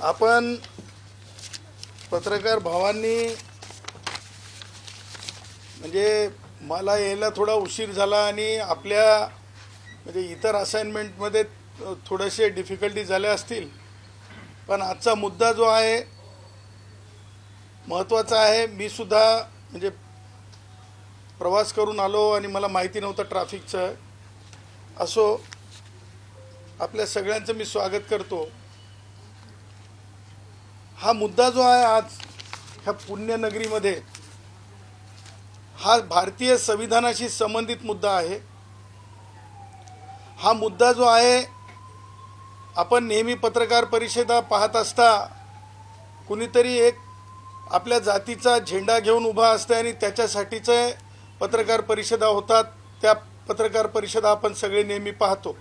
आपण पत्रकार भावांनी म्हणजे मला यायला थोडा उशीर झाला आणि आपल्या म्हणजे इतर असाइनमेंटमध्ये थोडेसे डिफिकल्टी झाल्या असतील, पण आजचा मुद्दा जो आहे महत्त्वाचा आहे. मी सुद्धा म्हणजे प्रवास करून आलो आणि मला माहिती नव्हतं ट्रॅफिकचं. असो, आपल्या सगळ्यांचं मी स्वागत करतो. हा मुद्दा जो आहे आज ह्या पुण्यनगरीमध्ये, हा भारतीय संविधानाशी संबंधित मुद्दा आहे. हा मुद्दा जो आहे, आपण नेहमी पत्रकार परिषदा पाहत असता कुणीतरी एक आपल्या जातीचा झेंडा घेऊन उभा असते आणि त्याच्यासाठीचे पत्रकार परिषदा होतात. त्या पत्रकार परिषदा आपण सगळे नेहमी पाहतो.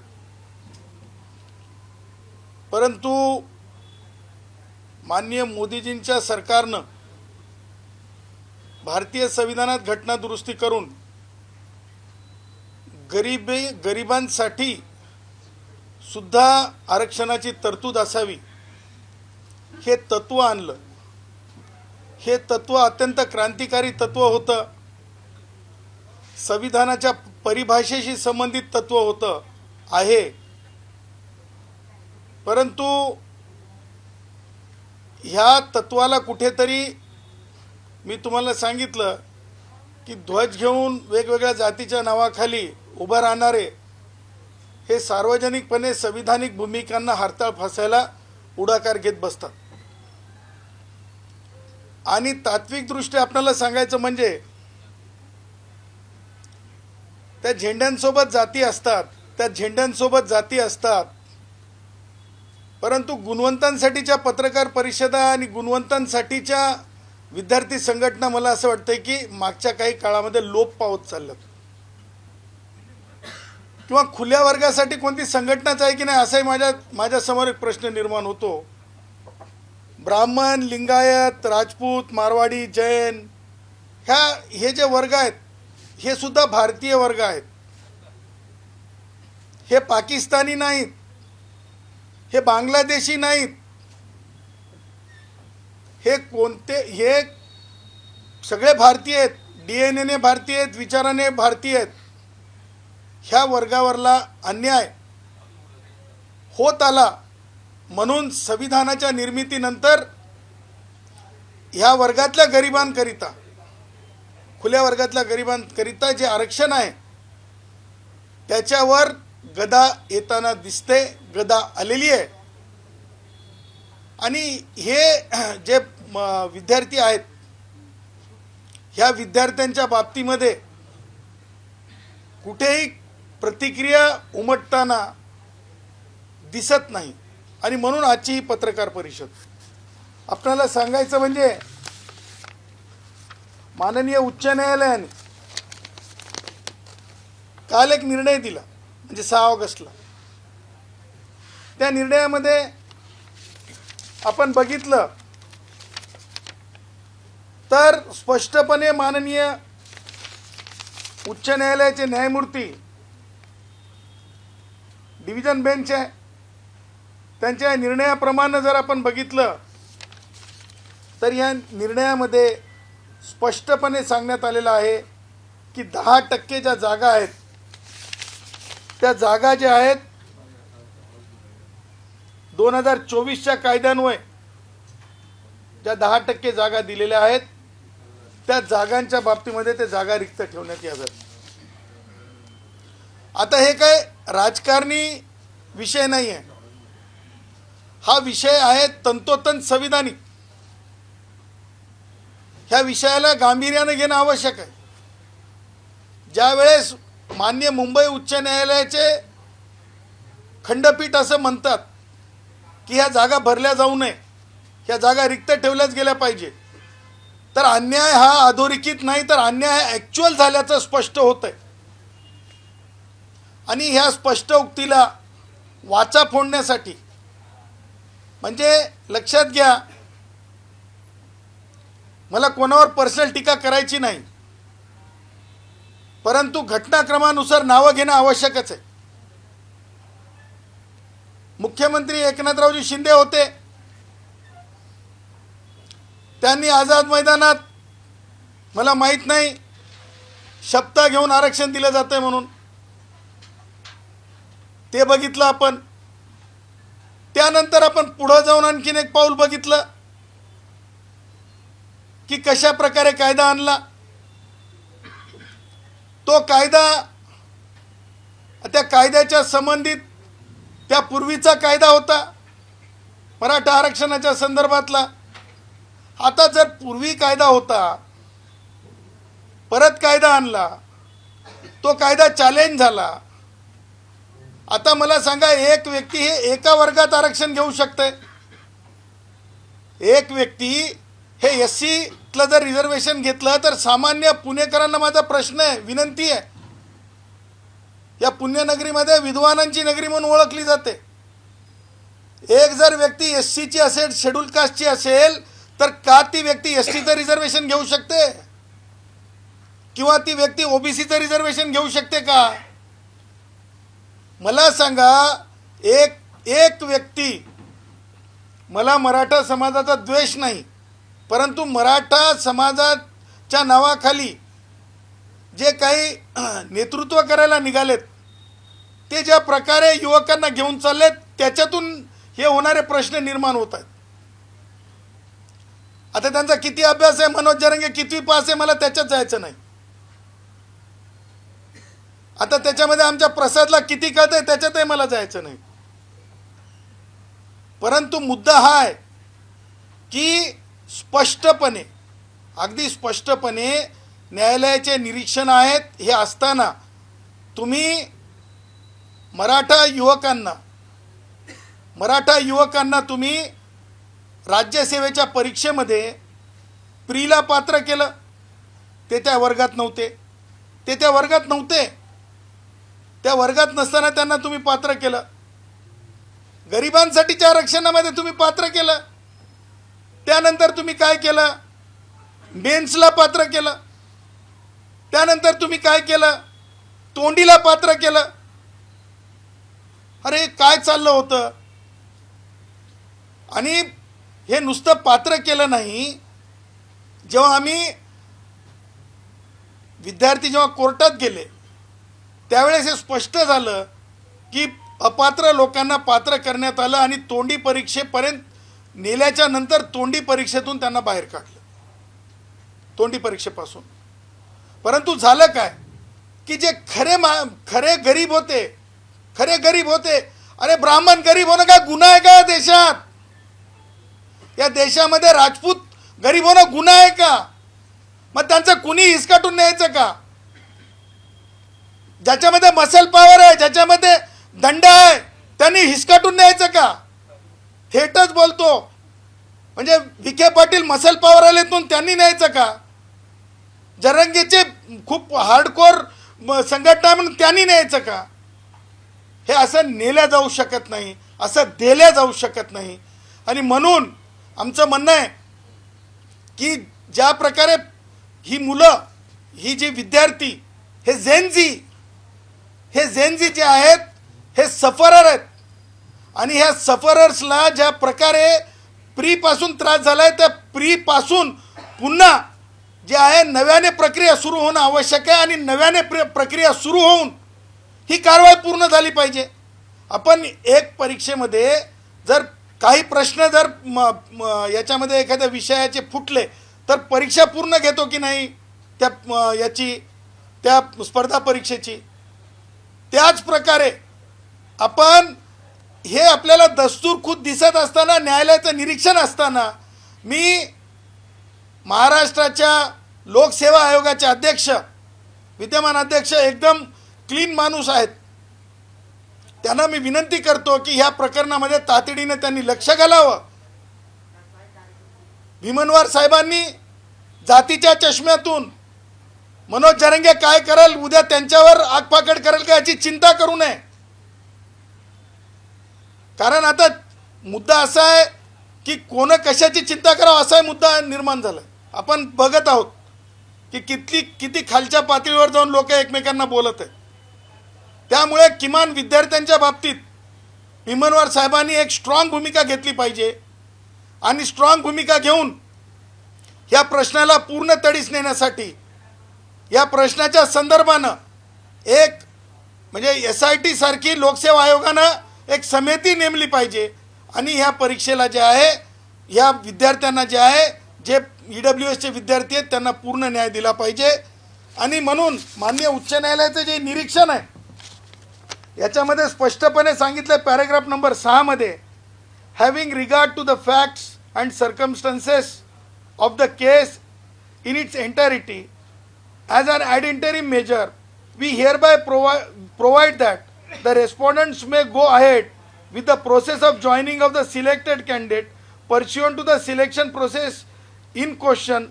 परंतु माननीय मोदीजींच्या सरकारनं भारतीय संविधानात घटना दुरुस्ती करून गरिबांसाठी सुद्धा आरक्षणाची तरतूद असावी हे तत्व आणलं. हे तत्व अत्यंत क्रांतिकारी तत्व होतं. संविधानाच्या परिभाषेशी संबंधित तत्व होतं आहे. परंतु ह्या तत्वाला कुठेतरी मी तुम्हाला सांगितलं की ध्वज घेऊन वेगवेगळ्या जातीच्या नावाखाली उभं राहणारे हे सार्वजनिकपणे संविधानिक भूमिकांना हरताळ फासायला पुढाकार घेत बसतात. आणि तात्विकदृष्ट्या आपल्याला सांगायचं म्हणजे त्या झेंड्यांसोबत जाती असतात, त्या झेंड्यांसोबत जाती असतात, परंतु गुणवंतांसाठीच्या पत्रकार परिषदा आणि गुणवंतांसाठीच्या विद्यार्थी संघटना मला असं वाटतंय की मागच्या काही काळामध्ये लोप पावत चालल्यात. किंवा खुल्या वर्गासाठी कोणती संघटनाच आहे की नाही असाही माझ्यासमोर एक प्रश्न निर्माण होतो. ब्राह्मण, लिंगायत, राजपूत, मारवाडी, जैन हे जे वर्ग आहेत हे सुद्धा भारतीय वर्ग आहेत. हे पाकिस्तानी नाहीत, हे बांगलादेशी नाहीत. हे सगळे भारतीय आहेत. DNA भारतीय आहेत, विचाराने भारतीय आहेत. ह्या वर्गावरला अन्याय होत आला म्हणून संविधानाच्या निर्मितीनंतर ह्या वर्गातल्या गरिबांकरिता, खुल्या वर्गातल्या गरिबांकरिता जे आरक्षण आहे त्याच्यावर गदा येताना दिसते, गदा आलेली आहे. आणि हे जे विद्यार्थी आहेत ह्या विद्यार्थ्यांच्या बाबतीमध्ये कुठेही प्रतिक्रिया उमटताना दिसत नाही. आणि म्हणून आजची ही पत्रकार परिषद. आपल्याला सांगायचं म्हणजे माननीय उच्च न्यायालयाने काल एक निर्णय दिला, म्हणजे 6 ऑगस्टला. त्या निर्णयामध्ये आपण बघितलं तर स्पष्टपणे माननीय उच्च न्यायालयाचे न्यायमूर्ती डिव्हिजन बेंच आहे, त्यांच्या निर्णयाप्रमाणे जर आपण बघितलं तर या निर्णयामध्ये स्पष्टपणे सांगण्यात आलेलं आहे की 10% ज्या जागा आहेत त्या जागा ज्या आहेत 2024च्या कायद्यान्वये ज्या 10% जागा दिलेल्या आहेत त्या जागांच्या बाबतीमध्ये ते जागा रिक्त ठेवण्यात याव्यात. आता हे काय राजकारणी विषय नाही आहे. हा विषय आहे तंतोतंत संविधानिक. ह्या विषयाला गांभीर्याने घेणं आवश्यक आहे. ज्यावेळेस माननीय मुंबई उच्च न्यायालयाचे खंडपीठ असं म्हणतात की ह्या जागा भरल्या जाऊ नये, ह्या जागा रिक्त ठेवल्याच गेल्या पाहिजे, तर अन्याय हा अधोरेखित नाही तर अन्याय ॲक्च्युअल झाल्याचं स्पष्ट होत आहे. आणि ह्या स्पष्ट उक्तीला वाचा फोडण्यासाठी, म्हणजे लक्षात घ्या, मला कोणावर पर्सनल टीका करायची नाही, परंतु घटनाक्रमानुसार नावं घेणं आवश्यकच आहे. मुख्यमंत्री एकनाथरावजी शिंदे होते, त्यांनी आझाद मैदानात मला माहीत नाही शपथा घेऊन आरक्षण दिलं जातं म्हणून ते बघितलं आपण. त्यानंतर आपण पुढं जाऊन आणखीन एक पाऊल बघितलं की कशा प्रकारे कायदा आणला. तो कायदा त्या कायद्याच्या संबंधित त्या पूर्वीचा कायदा होता मराठा आरक्षणाच्या संदर्भातला. आता जर पूर्वी कायदा होता परत कायदा आणला तो कायदा चॅलेंज झाला. आता मला सांगा एक व्यक्ती हे एका वर्गात आरक्षण घेऊ शकते. एक व्यक्ती हे SCतलं जर रिझर्वेशन घेतलं तर सामान्य पुणेकरांना माझा प्रश्न आहे, विनंती आहे, या पुण्यनगरीमध्ये विद्वानांची नगरी म्हणून ओळखली जाते. एक जर व्यक्ती SCची असेल, शेड्यूल कास्टची असेल तर का ती व्यक्ती STचं रिझर्वेशन घेऊ शकते किंवा ती व्यक्ती OBCचं रिझर्वेशन घेऊ शकते का? मला सांगा एक व्यक्ती, मला मराठा समाजाचा द्वेष नाही, परंतु मराठा समाजाच्या नावाखाली जे काही नेतृत्व करायला निघालेत ते ज्या प्रकारे युवकांना घेऊन चाललेत त्याच्यातून हे होणारे प्रश्न निर्माण होत आहेत. आता त्यांचा किती अभ्यास आहे, मनोज जरंगे कितवी पास आहे, मला त्याच्यात जायचं नाही. आता त्याच्यामध्ये आमच्या प्रसादला किती कळतंय त्याच्यातही मला जायचं नाही. परंतु मुद्दा हा आहे की स्पष्टपणे, अगदी स्पष्टपणे न्यायालयाचे निरीक्षण आहेत हे असताना तुम्ही मराठा युवकांना तुम्ही राज्यसेवेच्या परीक्षेमध्ये प्रीला पात्र केलं. ते त्या वर्गात नव्हते. त्या वर्गात नसताना त्यांना तुम्ही पात्र केलं. गरिबांसाठीच्या आरक्षणामध्ये तुम्ही पात्र केलं. त्यानंतर तुम्ही काय केलं, मेन्सला पात्र केलं. त्यानंतर तुम्ही काय केलं, तोंडीला पात्र केलं. अरे काय चाललं होतं. आणि हे नुसतं पात्र केलं नाही, जेव्हा आम्ही विद्यार्थी जेव्हा कोर्टात गेले त्यावेळेस हे स्पष्ट झालं की अपात्र लोकांना पात्र करण्यात आलं आणि तोंडी परीक्षेपर्यंत नेल्याच्या नंतर तोंडी परीक्षेतून त्यांना बाहेर काढलं, तोंडी परीक्षेपासून. परंतु झालं काय की जे खरे गरीब होते, अरे ब्राह्मण गरीब होणं काय गुन्हा आहे का या देशात? या देशामध्ये राजपूत गरीब होणं गुन्हा आहे का? मग त्यांचं कुणी हिसकाटून न्यायचं का? ज्याच्यामध्ये मसल पॉवर आहे, ज्याच्यामध्ये दंड आहे, त्यांनी हिसकाटून न्यायचं का? थेटच बोलतो. म्हणजे विखे पाटील मसल पॉवर आलेतून त्यांनी न्यायचं का? जरंगीचे खूप हार्डकोर संघटना म्हणून त्यांनी न्यायचं का? हे असं नेल्या जाऊ शकत नाही, असं दिल्या जाऊ शकत नाही. आणि म्हणून आमचं म्हणणं आहे की ज्या प्रकारे ही मुलं, ही जी विद्यार्थी, हे जेनजी जे आहेत हे सफरर आहेत. आणि ह्या सफरर्सला ज्या प्रकारे प्रीपासून त्रास झाला आहे त्या प्रीपासून पुन्हा जे आहे नव्याने प्रक्रिया सुरू होणं आवश्यक आहे. आणि नव्याने प्रक्रिया सुरू होऊन ही कारवाई पूर्ण झाली पाहिजे. आपण एक परीक्षेमध्ये जर काही प्रश्न जर याच्यामध्ये एखाद्या विषयाचे फुटले तर परीक्षा पूर्ण घेतो की नाही त्या स्पर्धा परीक्षेची. त्याच प्रकारे आपण हे आपल्याला दस्तूर खुद दिसत असताना, न्यायालयाचं निरीक्षण असताना, मी महाराष्ट्राच्या लोकसेवा आयोगाचे अध्यक्ष, विद्यमान अध्यक्ष एकदम क्लीन माणूस आहेत, त्यांना मी विनंती करतो की ह्या प्रकरणामध्ये तातडीने त्यांनी लक्ष घालावं. भीमनवार साहेबांनी जातीच्या चष्म्यातून मनोज जरंगे काय करेल, उद्या त्यांच्यावर आगपाकड करेल का याची चिंता करू नये. कारण आता मुद्दा असा आहे की कोण कशाची चिंता करावं असा मुद्दा निर्माण झाला. आपण बघत आहोत की किती खालच्या पातळीवर जाऊन लोक एकमेकांना बोलत आहेत. त्यामुळे किमान विद्यार्थ्यांच्या बाबतीत भीमनवार साहेबांनी एक स्ट्रॉंग भूमिका घेतली पाहिजे. आणि स्ट्रॉंग भूमिका घेऊन या प्रश्नाला पूर्ण तडीस नेण्यासाठी या प्रश्नाच्या संदर्भानं एक म्हणजे SIT सारखी लोकसेवा आयोगानं एक समिती नेमली पाहिजे आणि ह्या परीक्षेला जे आहे या विद्यार्थ्यांना जे आहे जे EWSचे विद्यार्थी आहेत त्यांना पूर्ण न्याय दिला पाहिजे। आणि म्हणून माननीय उच्च न्यायालयाचं जे निरीक्षण आहे याच्यामध्ये स्पष्टपणे सांगितलं पॅराग्राफ नंबर 6 मध्ये having regard to the facts and circumstances of the case in its entirety as an ad interim measure we hereby provide that the respondents may go ahead with the process of joining of the selected candidate pursuant to the selection process in question,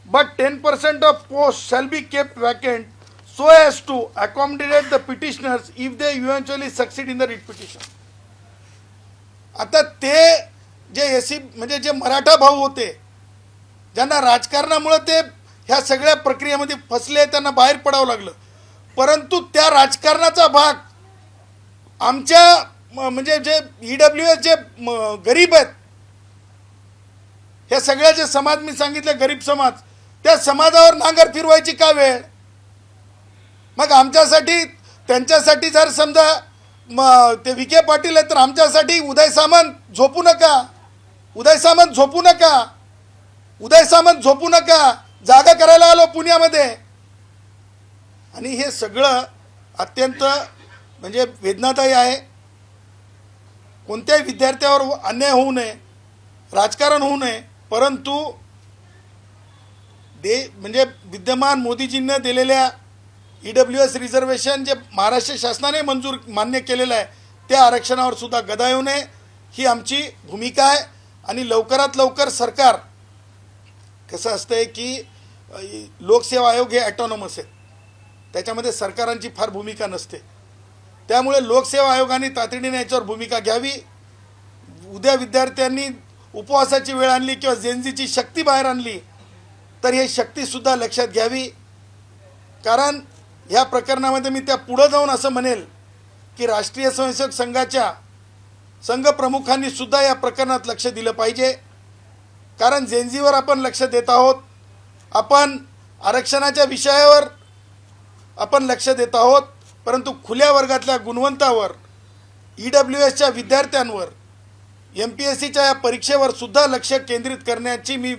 but 10% of posts shall be kept vacant so as to accommodate the petitioners if they eventually succeed in the writ petition. आता ते जे SC म्हणजे जे मराठा भाऊ होते ज्यांना राजकारणामुळे ते ह्या सगळ्या प्रक्रियेमध्ये फसले त्यांना बाहेर पडावं लागलं, परंतु त्या राजकारणाचा भाग आमच्या म्हणजे जे EWS जे गरीब आहेत ह्या सगळ्या जे समाज मी सांगितले गरीब समाज त्या समाजावर नांगर फिरवायची का वेळ? मग आमच्यासाठी त्यांच्यासाठी जर समजा ते विखे पाटील आहेत तर आमच्यासाठी उदय सामंत झोपू नका, उदय सामंत झोपू नका, उदय सामंत झोपू नका, जागा करायला आलो पुण्यामध्ये। आणि हे सगळं अत्यंत म्हणजे वेदनादायी आहे। कोणत्याही विद्यार्थ्यावर अन्याय होऊ नये, राजकारण होऊ नये, परंतु म्हणजे विद्यमान मोदीजींनी दिलेल्या EWS रिझर्वेशन जे महाराष्ट्र शासनाने मान्य केलेलं आहे त्या आरक्षणावर सुद्धा गदा येऊ नये ही आमची भूमिका आहे। आणि लवकरात लवकर सरकार कसं असतंय की लोकसेवा आयोग हे ॲटॉनॉमस आहे, त्याच्यामध्ये सरकारांची फार भूमिका नसते, त्यामुळे लोकसेवा आयोगाने तातडीने याच्यावर भूमिका घ्यावी। उद्या विद्यार्थ्यांनी उपवासाची वेळ आणली किंवा जेनझीची शक्ती बाहेर आणली तर ही शक्तीसुद्धा लक्षात घ्यावी, कारण ह्या प्रकरणामध्ये मी त्या पुढं जाऊन असं म्हणेल की राष्ट्रीय स्वयंसेवक संघाच्या संघप्रमुखांनी सुद्धा या प्रकरणात लक्ष दिलं पाहिजे। कारण जेनझीवर आपण लक्ष देत आहोत, आपण आरक्षणाच्या विषयावर आपण लक्ष देत आहोत, परंतु खुल्या वर्गातल्या गुणवंतावर EWSच्या विद्यार्थ्यांवर MPSCच्या या परीक्षेवर सुद्धा लक्ष केंद्रित करण्याची मी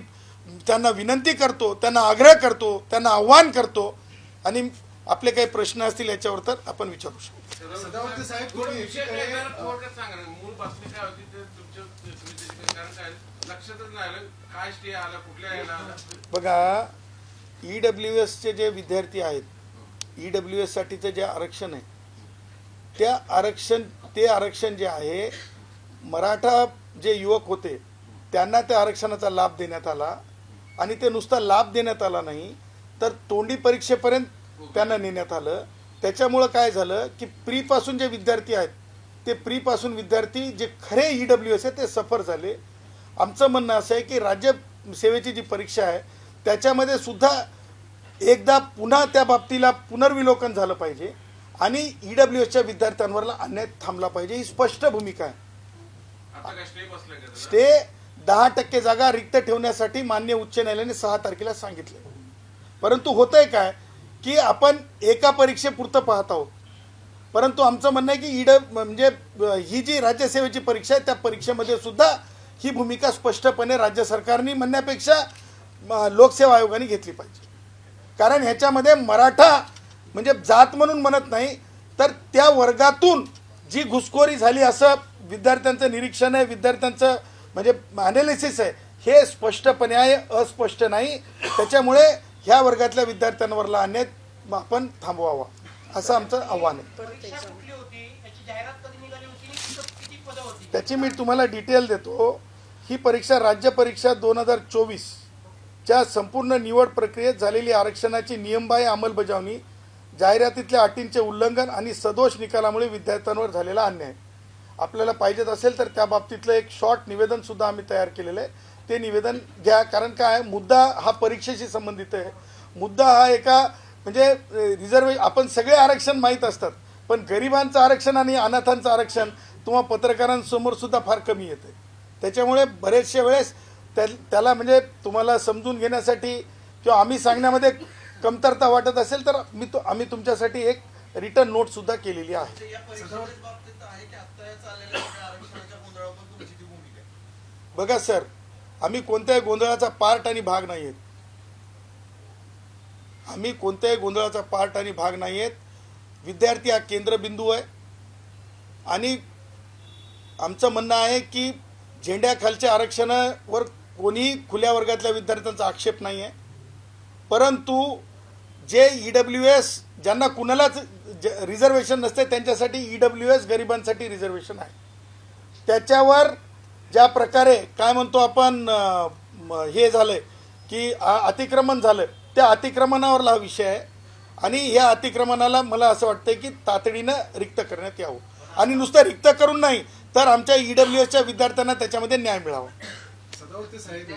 त्यांना विनंती करतो, त्यांना आग्रह करतो, त्यांना आव्हान करतो। आणि आपले काही प्रश्न असतील याच्यावर तर आपण विचारू शकतो। सदावर्ते साहेब बघा EWSचे जे विद्यार्थी आहेत EWS साठीचं जे आरक्षण आहे ते आरक्षण जे आहे मराठा जे युवक होते त्यांना त्या आरक्षणाचा लाभ देण्यात आला आणि ते नुसता लाभ देण्यात आला नाही तर तोंडी परीक्षेपर्यंत त्यांना नेण्यात आलं। त्याच्यामुळं काय झालं की प्रीपासून जे विद्यार्थी आहेत ते प्रीपासून विद्यार्थी जे खरे EWS आहे ते सफर झाले। आमचं म्हणणं असं आहे की राज्य सेवेची जी परीक्षा आहे त्याच्यामध्ये सुद्धा एकदा पुन्हा त्या बाबतीला पुनर्विलोकन झालं पाहिजे आणि EWSच्या विद्यार्थ्यांवरला अन्याय थांबला पाहिजे, ही स्पष्ट भूमिका आहे। स्टे 10% जागा रिक्त ठेवण्यासाठी माननीय उच्च न्यायालयाने 6 तारखेला सांगितले, परंतु होतंय काय की आपण एका परीक्षेपुरतं पाहत आहोत, परंतु आमचं म्हणणं आहे की म्हणजे ही जी राज्यसेवेची परीक्षा आहे त्या परीक्षेमध्ये सुद्धा ही भूमिका स्पष्टपणे राज्य सरकारने म्हणण्यापेक्षा लोकसेवा आयोगाने घेतली पाहिजे। कारण ह्याच्यामध्ये मराठा म्हणजे जात म्हणून म्हणत नाही तर त्या वर्गातून जी घुसखोरी झाली असं विद्यार्थ्यांचं निरीक्षण आहे, विद्यार्थ्यांचं म्हणजे ॲनालिसिस आहे, हे स्पष्टपणे आहे, अस्पष्ट नाही। त्याच्यामुळे ह्या वर्गातल्या विद्यार्थ्यांवरला अन्याय आपण थांबवावा असं आमचं आव्हान आहे। त्याची मी तुम्हाला डिटेल देतो। ही परीक्षा राज्य परीक्षा 2024 च्या संपूर्ण निवड प्रक्रियेत झालेली आरक्षणाची नियमबाह्य अंमलबजावणी, जाहिरातीतल्या अटींचे उल्लंघन आणि सदोष निकालामुळे विद्यार्थ्यांवर झालेला अन्याय आपल्याला पाहिजेत असेल तर त्या बाबतीतलं एक शॉर्ट निवेदन सुद्धा आम्ही तयार केलेलं आहे, ते निवेदन घ्या। कारण काय मुद्दा हा परीक्षेशी संबंधित आहे, मुद्दा हा एका म्हणजे रिझर्वेशन आपण सगळे आरक्षण माहीत असतात पण गरिबांचं आरक्षण आणि अनाथांचं आरक्षण तुम्हा पत्रकारांसमोर सुद्धा फार कमी येते। त्याच्यामुळे बरेचशा वेळेस त्याला म्हणजे तुम्हाला समजून घेण्यासाठी किंवा आम्ही सांगण्यामध्ये कमतरता वाटत असेल तर आम्ही तुमच्यासाठी एक रिटर्न नोट सुद्धा केलेली आहे. बघा सर, आम्ही कोणत्याही गोंधळाचा पार्ट आणि भाग नाही आहेत. आम्ही कोणत्याही गोंधळाचा पार्ट आणि भाग नाही आहेत. विद्यार्थी हा केंद्रबिंदू आहे आणि आमचं म्हणणं आहे की झेंड्याखालच्या आरक्षणावर कोणी खुल्या वर्गातल्या विद्यार्थ्यांचा आक्षेप नाही आहे, परंतु जे EWS ज्यांना कुणालाच रिझर्वेशन नसते त्यांच्यासाठी EWS गरिबांसाठी रिझर्वेशन आहे. त्याच्यावर ज्या प्रकारे काय म्हणतो आपण हे झालं की अतिक्रमण झालं, त्या अतिक्रमणावरला हा विषय आहे आणि या अतिक्रमणाला मला असं वाटतं की तातडीनं रिक्त करण्यात यावं आणि नुसतं रिक्त करून नाही तर आमच्या EWSच्या विद्यार्थ्यांना त्याच्यामध्ये न्याय मिळावा. सदावर्ते साहेब,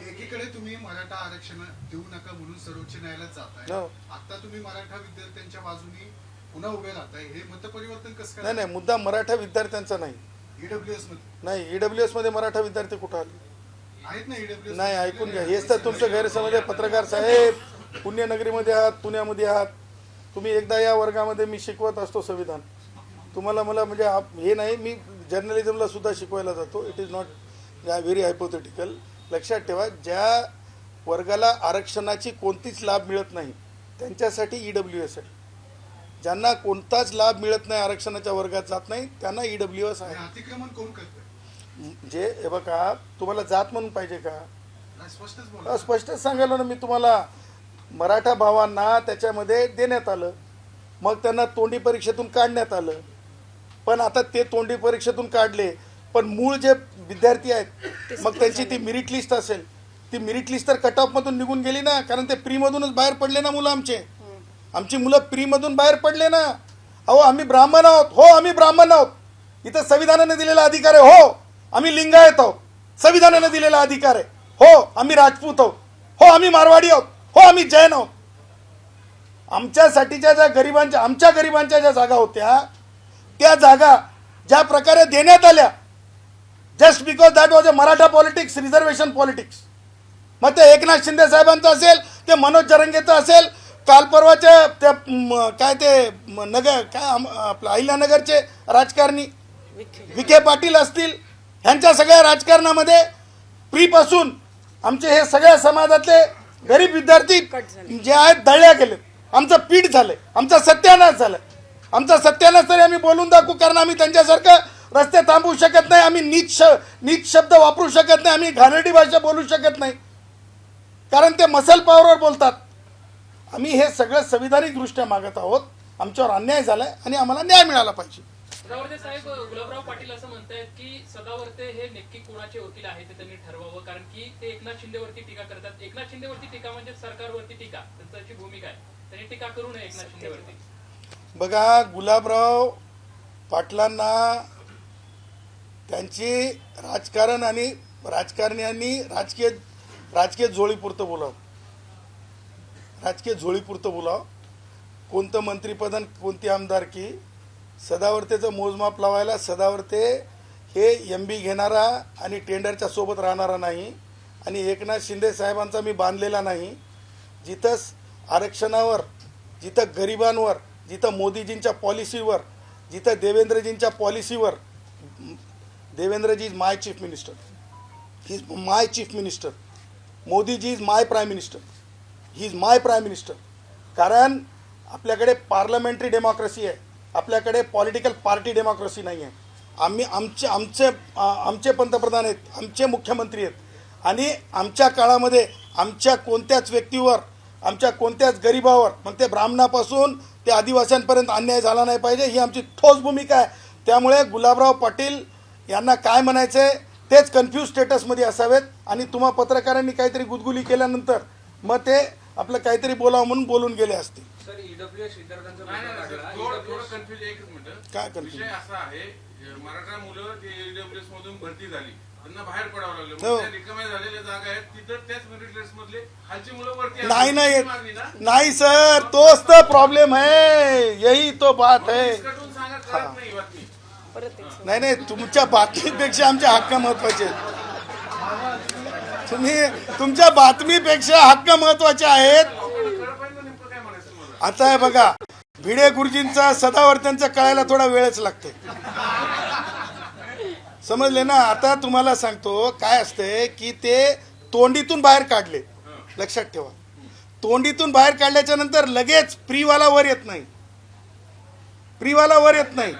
एकीकडे तुम्ही मराठा आरक्षण देऊ नका म्हणून सर्वोच्च न्यायालयात जाताय, आता तुम्ही मराठा विद्यार्थ्यांच्या बाजूने पुन्हा उभे राहताय, हे मतपरिवर्तन कसं काय? नाही, मुद्दा मराठा विद्यार्थ्यांचा नाही. EWS मध्ये नाही, EWS मध्ये मराठा विद्यार्थी कुठं आले आहेत ना? EWS नाही, ऐकून घ्या. हेच तर तुमचं गैरसमज आहे. पत्रकार साहेब, पुण्यनगरीमध्ये आहात, पुण्यामध्ये आहात तुम्ही. एकदा या वर्गामध्ये मी शिकवत असतो संविधान. तुम्हाला मला म्हणजे हे नाही, मी जर्नलिझमला सुद्धा शिकवायला जातो. It is not very hypothetical. लक्षात ठेवा, ज्या वर्गाला आरक्षणाची कोणतीच लाभ मिळत नाही त्यांच्यासाठी EWS आहे. ज्यांना कोणताच लाभ मिळत नाही, आरक्षणाच्या वर्गात जात नाही, त्यांना EWS आहे. अतिक्रमण कोण करतंय? जे हे बघा, तुम्हाला जात म्हणून पाहिजे का? स्पष्टच स्पष्टच सांगायला ना मी तुम्हाला. मराठा भावांना त्याच्यामध्ये देण्यात आलं, मग त्यांना तोंडी परीक्षेतून काढण्यात आलं. पण आता ते तोंडी परीक्षेतून काढले, पण मूळ जे विद्यार्थी आहेत मग त्यांची ती मेरिट लिस्ट असेल, ती मेरिट लिस्ट तर कट ऑफमधून निघून गेली ना, कारण ते प्रीमधूनच बाहेर पडले ना मुलं. आमची मुलं प्रीमधून बाहेर पडले ना. अहो, आम्ही ब्राह्मण आहोत. हो, आम्ही ब्राह्मण आहोत. इथं संविधानाने दिलेला अधिकार आहे. हो, आम्ही लिंगायत आहोत. संविधानाने दिलेला अधिकार आहे. हो, आम्ही राजपूत आहोत. हो, आम्ही मारवाडी आहोत. हो, आम्ही जैन आहोत. आमच्यासाठीच्या ज्या गरिबांच्या, आमच्या गरिबांच्या ज्या जागा होत्या, त्या जागा ज्या प्रकारे देण्यात आल्या, just because that was a Maratha politics, reservation politics. मग ते एकनाथ शिंदे साहेबांचं असेल, ते मनोज जरंगेचं असेल, काल परवाच्या त्या काय ते नगर काय आपलं अहिल्यानगरचे राजकारणी विखे पाटील असतील, ह्यांच्या सगळ्या राजकारणामध्ये प्रीपासून आमचे हे सगळ्या समाजातले गरीब विद्यार्थी जे आहेत दळल्या गेले. आमचं पीठ झालंय, आमचा सत्यानाश झालाय. आमचा सत्यानाश तरी आम्ही बोलून दाखवू, कारण आम्ही त्यांच्यासारखं रस्ते थांबवू शकत नाही, आम्ही नीच शब्द वापरू शकत नाही, आम्ही घाणेरडी भाषा बोलू शकत नाही, कारण ते मसल पॉवरवर बोलतात. आम्ही हे सगळं संविधानिक दृष्ट्या मागत आहोत. आमच्यावर अन्याय झालाय आणि आम्हाला न्याय मिळाला पाहिजे. सदावर्ते साहेब, गुलाबराव पाटील असं म्हणतायत की सदावर्ते हे नक्की कोणाचे वकील आहेत ते त्यांनी ठरवावं, कारण की ते एकनाथ शिंदेवरती टीका करतात. एकनाथ शिंदेवरती टीका म्हणजे सरकारवरती टीका, त्यांची भूमिका आहे. त्यांनी टीका करू नये एकनाथ शिंदेवरती. बघा, गुलाबराव पाटलांना त्यांची राजकारण आणि राजकारण्यांनी राजकीय झोळीपुरतं बोलावं, राजकीय झोळीपुरतं बोलावं. कोणतं मंत्रिपद आणि कोणती आमदारकी, सदावर्तेचं मोजमाप लावायला सदावर्ते हे MB घेणारा आणि टेंडरच्या सोबत राहणारा नाही आणि एकनाथ शिंदे साहेबांचा मी बांधलेला नाही. जिथं आरक्षणावर, जिथं गरिबांवर, जिथं मोदीजींच्या पॉलिसीवर, जिथं देवेंद्रजींच्या पॉलिसीवर, Devendraji is my chief minister, he is my chief minister, Modiji is my prime minister, he is my prime minister. कारण आपल्याकडे पार्लमेंटरी डेमोक्रेसी आहे, आपल्याकडे पॉलिटिकल पार्टी डेमोक्रेसी नाही आहे. आमचे पंतप्रधान आहेत, आमचे मुख्यमंत्री आहेत आणि आमच्या काळामध्ये आमच्या कोणत्याच व्यक्तीवर, आमच्या कोणत्याच गरिबावर, मग ते ब्राह्मणापासून ते आदिवासींपर्यंत अन्याय झाला नाही पाहिजे, ही आमची ठोस भूमिका आहे. त्यामुळे गुलाबराव पाटील यांना काय म्हणायचं आहे तेच कन्फ्यूज स्टेटसमध्ये असावेत आणि तुम्हा पत्रकारांनी काहीतरी गुदगुली केल्यानंतर मग ते आपलं काहीतरी बोलावं म्हणून बोलून गेले असतील. सर, EWS विद्यार्थ्यांचा काय कन्फ्यूज असा आहे, मराठा मुलं ते EWS मधून भरती झाली, त्यांना बाहेर पडावं लागलं, रिकाम्या झालेल्या जागा आहेत तिथं त्याच मेरिट लिस्ट मधले खालची मुलं वरती. नाही सर, तोच तर प्रॉब्लेम है, यही तो बात है. नाही, तुमच्या बातमीपेक्षा आमच्या हक्क महत्वाचे आहेत. तुम्ही तुमच्या बातमीपेक्षा हक्क महत्वाचे आहेत. कळलं पाहिजे नेमकं काय म्हणायचं मला. आता आहे बघा, भिडे गुरुजींचा सदावर्त्यांचा कळायला थोडा वेळच लागते. समजले ना. आता तुम्हाला सांगतो काय असते की ते तोंडीतून बाहेर काढले, लक्षात ठेवा. तोंडीतून बाहेर काढल्याच्या नंतर लगेच प्रीवाला वर येत नाही, प्रीवाला वर येत नाही.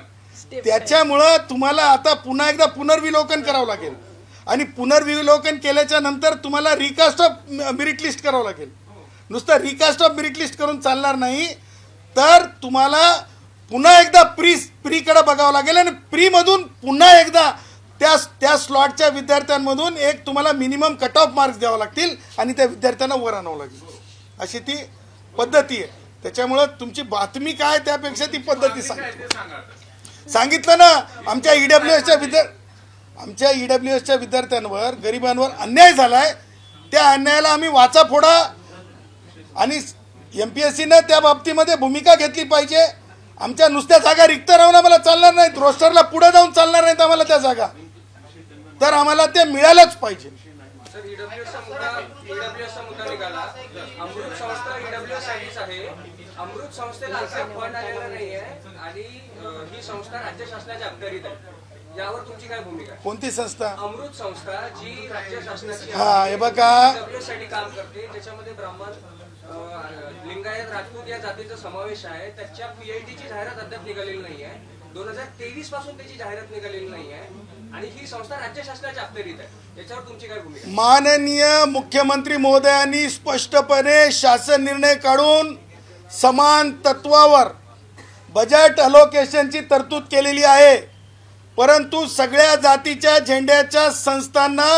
त्याच्यामुळं तुम्हाला आता पुन्हा एकदा पुनर्विलोकन करावं लागेल आणि पुनर्विलोकन केल्याच्या नंतर तुम्हाला रिकास्ट ऑफ मेरिट लिस्ट करावं लागेल. नुसतं रिकास्ट ऑफ मेरिट लिस्ट करून चालणार नाही, तर तुम्हाला पुन्हा एकदा प्रीकडे बघावं लागेल आणि प्रीमधून पुन्हा एकदा त्या स्लॉटच्या विद्यार्थ्यांमधून एक तुम्हाला मिनिमम कट ऑफ मार्क्स द्यावं लागतील आणि त्या विद्यार्थ्यांना वर आणावं लागेल. अशी ती पद्धती आहे. त्याच्यामुळं तुमची बातमी काय त्यापेक्षा ती पद्धती काय सांगते. ते सांगा आता. सांगितलं ना, आमच्या ईडब्ल्यूएसच्या विद्यार्थ्यांवर, गरिबांवर अन्याय झालाय. त्या अन्यायाला आम्ही वाचा फोडा आणि MPSCनं त्या बाबतीमध्ये भूमिका घेतली पाहिजे. आमच्या नुसत्या जागा रिक्त राहून आम्हाला चालणार नाहीत, रोस्टरला पुढे जाऊन चालणार नाहीत आम्हाला त्या जागा, तर आम्हाला ते मिळालंच पाहिजे. सर, ईडब्ल्यूएसचा मुद्दा निघाला. अमृत संस्था ईडब्ल्यूएस साठीच आहे. अमृत संस्थेला असा फंड आलेला नाहीये आणि ही संस्था राज्य शासनाच्या अखत्यारीत आहे. यावर तुमची काय भूमिका आहे? कोणती संस्था? अमृत संस्था जी राज्य शासनाची हा, हे बघा, ईडब्ल्यूएस साठी काम करते, त्याच्यामध्ये ब्राह्मण, लिंगायत, राजपूत या जातीचा समावेश आहे. त्याच्या PITची जाहिरात अद्याप निघालेली नाही आहे. 2023 पासून त्याची जाहिरात निघालेली नाही आहे आणि ही संस्था राज्य शासनाच्या अखत्यारीत आहे. याच्यावर तुमची काय भूमिका आहे? माननीय मुख्यमंत्री महोदयांनी स्पष्टपणे शासन निर्णय काढून समान तत्वावर बजेट अलोकेशनची तरतूद केलेली आहे. परंतु सगळ्या जातीच्या झेंड्याच्या संस्थांना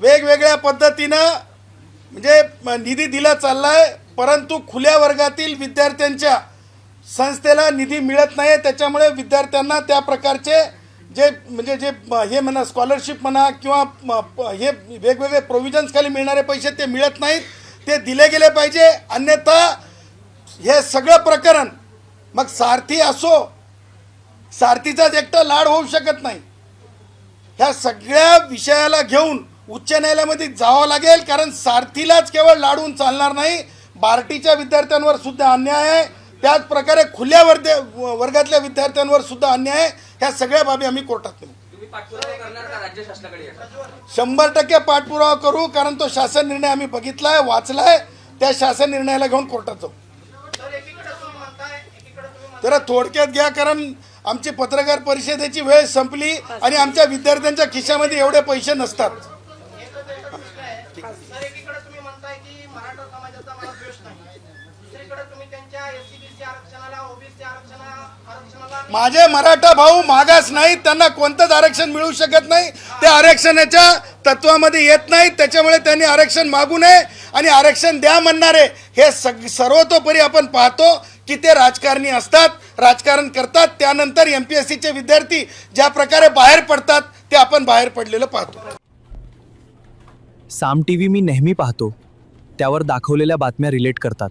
वेगवेगळ्या पद्धतीनं म्हणजे निधी दिला चाललाय, परंतु खुल्या वर्गातील विद्यार्थ्यांच्या संस्थेला निधी मिळत नाही. त्याच्यामुळे विद्यार्थ्यांना त्या प्रकारचे जे म्हणजे जे हे म्हणा स्कॉलरशिप म्हणा किंवा हे वेगवेगळे प्रोव्हिजन्स खाली मिळणारे पैसे ते मिळत नाहीत, ते दिले गेले पाहिजे. अन्यथा हे सगळं प्रकरण मग सारथी असो, सारथीचाच एकटा लाड होऊ शकत नाही. ह्या सगळ्या विषयाला घेऊन उच्च न्यायालयामध्ये जावं लागेल, कारण सारथीलाच केवळ लाडून चालणार नाही, बार्टीच्या विद्यार्थ्यांवर सुद्धा अन्याय आहे, त्याच प्रकारे खुल्या वर्गातल्या विद्यार्थ्यांवर सुद्धा अन्याय आहे. ह्या सगळ्या बाबी आम्ही कोर्टात नेऊ. तुम्ही पाठपुरावा करणार का राज्य शासनाकडे याचा? 100% पाठपुरावा करू, कारण तो शासन निर्णय आम्ही बघितलाय, वाचलाय. त्या शासन निर्णयाला घेऊन कोर्टात जाऊ. जरा थोडक्यात घ्या, कारण आमची पत्रकार परिषदेची वेळ संपली आणि आमच्या विद्यार्थ्यांच्या खिशामध्ये एवढे पैसे नसतात. सर, एकीकडे तुम्ही म्हणताय की मराठा समाजाचा मला द्वेष नाही, दुसरीकडे तुम्ही त्यांच्या SC/BC आरक्षणाला, OBC आरक्षणाला माझे मराठा भाऊ मागास नाहीत, त्यांना कोणतंच आरक्षण मिळू शकत नाही. ते आरक्षणाच्या तत्वामध्ये येत नाहीत, त्याच्यामुळे त्यांनी आरक्षण मागू नये आणि आरक्षण द्या म्हणणारे हे सर्वतोपरी आपण पाहतो की ते राजकारणी असतात, राजकारण करतात. त्यानंतर MPSCचे विद्यार्थी ज्या प्रकारे बाहेर पडतात ते आपण बाहेर पडलेलं पाहतो. साम TV मी नेहमी पाहतो, त्यावर दाखवलेल्या बातम्या रिलेट करतात.